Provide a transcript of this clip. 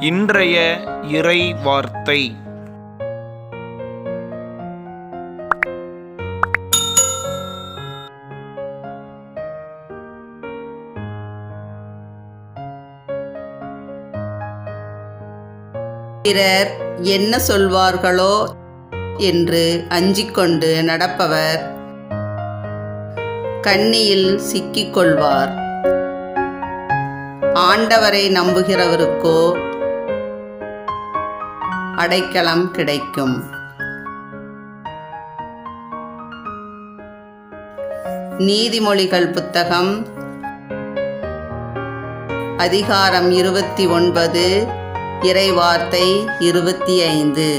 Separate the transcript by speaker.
Speaker 1: இன்றைய இறை வார்த்தை.
Speaker 2: பிறர் என்ன சொல்வார்களோ என்று அஞ்சிக்கொண்டு நடப்பவர் கண்ணியில் சிக்கிக்கொள்வார். ஆண்டவரை நம்புகிறவருக்கோ அடைக்கலம் கிடைக்கும். நீதிமொழிகள் புத்தகம் அதிகாரம் 29 இறைவார்த்தை 25.